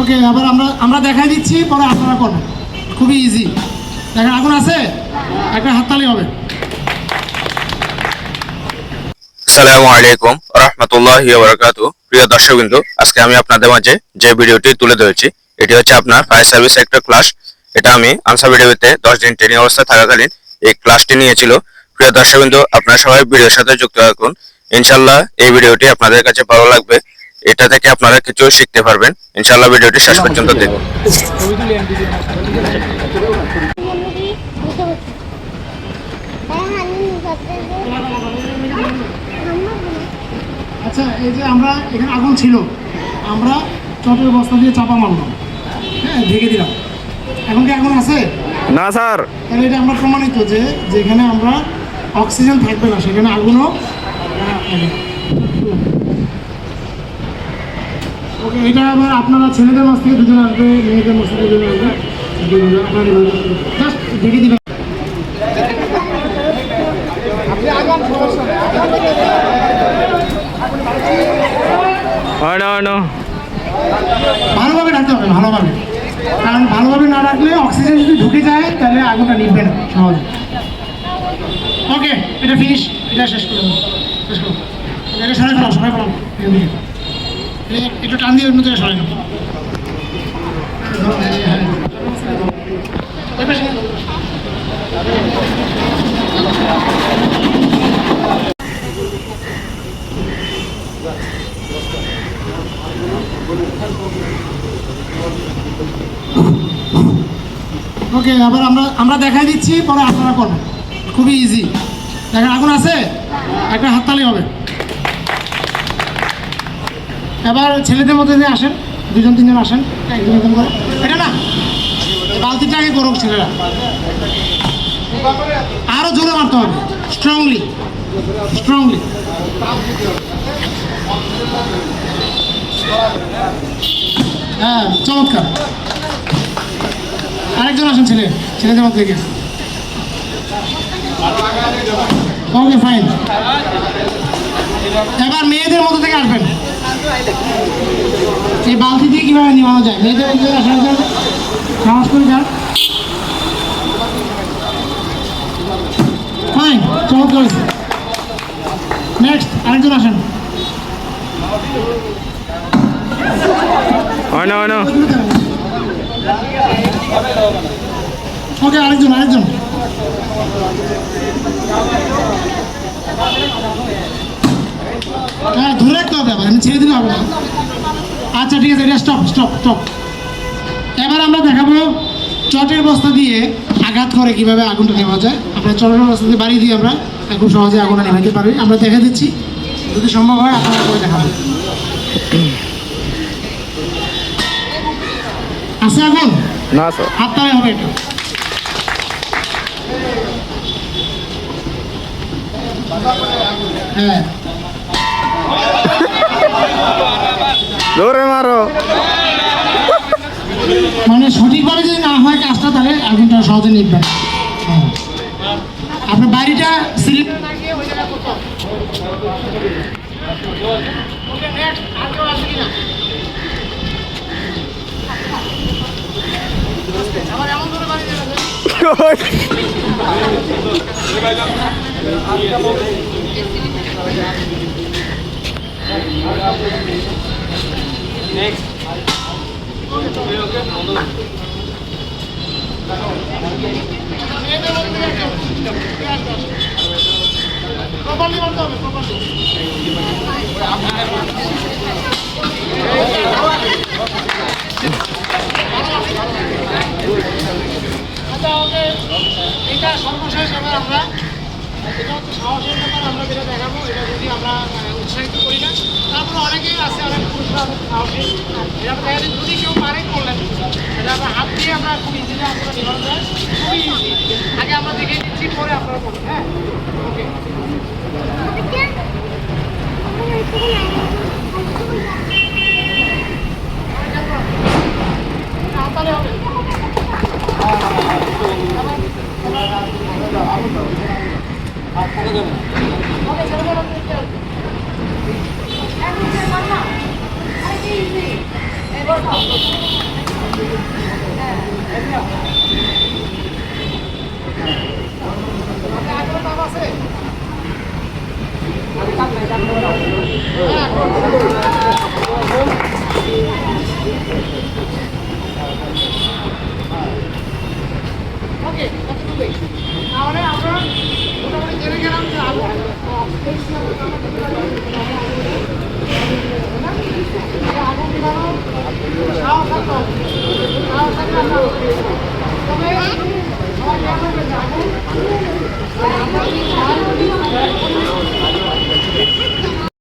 ওকে, আবার আমরা দেখাই দিচ্ছি, পরে আপনারা করবেন, খুবই ইজি। দেখেন আগুন আছে, একটা হাততালি হবে। আসসালামু আলাইকুম রাহমাতুল্লাহি ওয়া বারাকাতুহু। প্রিয় দর্শকবৃন্দ, আজকে আমি আপনাদের মাঝে যে ভিডিওটি তুলে ধরেছি এটি হচ্ছে আপনার ফায়ার সার্ভিস একটা ক্লাস। এটা আমি আনসার ভিডিওতে 10 দিন ট্রেনিং অবস্থায় থাকাকালীন এই ক্লাসটি নিয়েছিল। প্রিয় দর্শকবৃন্দ, আপনারা সবাই ভিডিওর সাথে যুক্ত থাকুন। ইনশাআল্লাহ এই ভিডিওটি আপনাদের কাছে ভালো লাগবে, এটা থেকে আপনারা কিছু শিখতে পারবেন। ইনশাআল্লাহ ভিডিওটি শেষ পর্যন্ত দেখুন। আচ্ছা, এই যে আমরা এখানে আগুন ছিল, আমরা চটের বস্তা দিয়ে চাপা মারলাম, হ্যাঁ, ঢেকে দিলাম। এখন কি আগুন আছে? না স্যার। তাহলে এটা আমরা প্রমাণিত যে যেখানে আমরা অক্সিজেন থাকবে না সেখানে আগুনও থাকবে না। ওকে, এটা আবার আপনারা ছেলেদের মাছ থেকে দুজন আসবে, মেয়েদের মাছ থেকে দুজন আসবে, জাস্ট ঢেকে দিবেন। ভালোভাবে রাখতে হবে, ভালোভাবে, কারণ ভালোভাবে না রাখলে অক্সিজেন যদি ঢুকে যায় তাহলে আগুনটা নিভবে না সহজে। ওকে, এটা ফিনিশ, এটা শেষ করুন, শেষ করুন। এটা সরাই ফেলাম, সরাই ফেলাম, একটু টান দিয়ে অন্য জায়গায় সরাই নাও। ওকে, আবার আমরা দেখাই দিচ্ছি, পরে আপনারা করবেন, খুবই ইজি। দেখেন আগুন আছে, একটা হাততালি হবে। এবার ছেলেদের মধ্যে দিয়ে আসেন, দুজন তিনজন আসেন, একজন একজন করে। এটা না, বালতিটা আগে করুক ছেলেরা, আরো জোরে মারতে হবে, স্ট্রংলি স্ট্রংলি। হ্যাঁ, চমৎকার। আরেকজন আসেন, ছেলেদের মধ্যে থেকে। ওকে, ফাইন। এবার মেয়েদের মধ্যে থেকে আসবেন। এই বালতি দিয়ে কীভাবে নিবানো যায়, মেয়েদের আসার জন্য সাহস করে যান। ফাইন, চমৎকার হয়েছে। নেক্সট আরেকজন আসেন। ওকে, আরেকজন হ্যাঁ, ধরে রাখতে হবে, আবার আমি ছেড়ে দিলে হবে না। আচ্ছা, ঠিক আছে, এটা স্টপ স্টপ স্টপ। এবার আমরা দেখাবো চটের বস্তা দিয়ে আঘাত করে কিভাবে আগুনটা নেওয়া যায়। আমরা চটের বস্তা দিয়ে বাড়ি দিয়ে আমরা খুব সহজে আগুনটা নেভাতে পারি। আমরা দেখা দিচ্ছি, যদি সম্ভব হয় আপনারা করে দেখাবো। আছে আগুন? না স্যার। হাততালি হবে এটা। হ্যাঁ, জোরে মারো। মানে সঠিকভাবে যদি না হয় কাজটা, তাহলে আগুনটা সহজে নিবে। আপনার বাড়িটা সিলিন্ডার লাগিয়ে ওই জায়গায় করতে হবে। ওকে, নেক্সট আর কেউ আসবে কিনা? আমার এমন ধরে বাড়ি যাবে। নেক্সট প্রপারলি মারতে হবে, প্রপারলি। আচ্ছা, ওকে, এটা সর্বশেষ। এবার আমরা, এটা হচ্ছে সাহসের ব্যাপার, আমরা যেটা দেখাবো এটা যদি আমরা উৎসাহিত করি না, তারপরে অনেকেই আছে, অনেক পুরুষরা সাহসী, এটা দেখা যায় যদি কেউ পারে করলেন, এটা আমরা হাত দিয়ে আমরা খুব ইজিলি আমরা নিবারণ যায়, খুবই ইজি। আগে আমরা দেখে দিচ্ছি, পরে আপনারা করুন। হ্যাঁ, ওকে। হাততালি হবে। এখনো তাপ আছে? ওকে, কতটুকুই? তাহলে আমরা মোটামুটি জেনে গেলাম যে আগুন আগুন নিবানোর সাহস থাকতে হবে। সাহস থাকলে আমরা তবে সবাই খেয়াল করবেন যে আগুন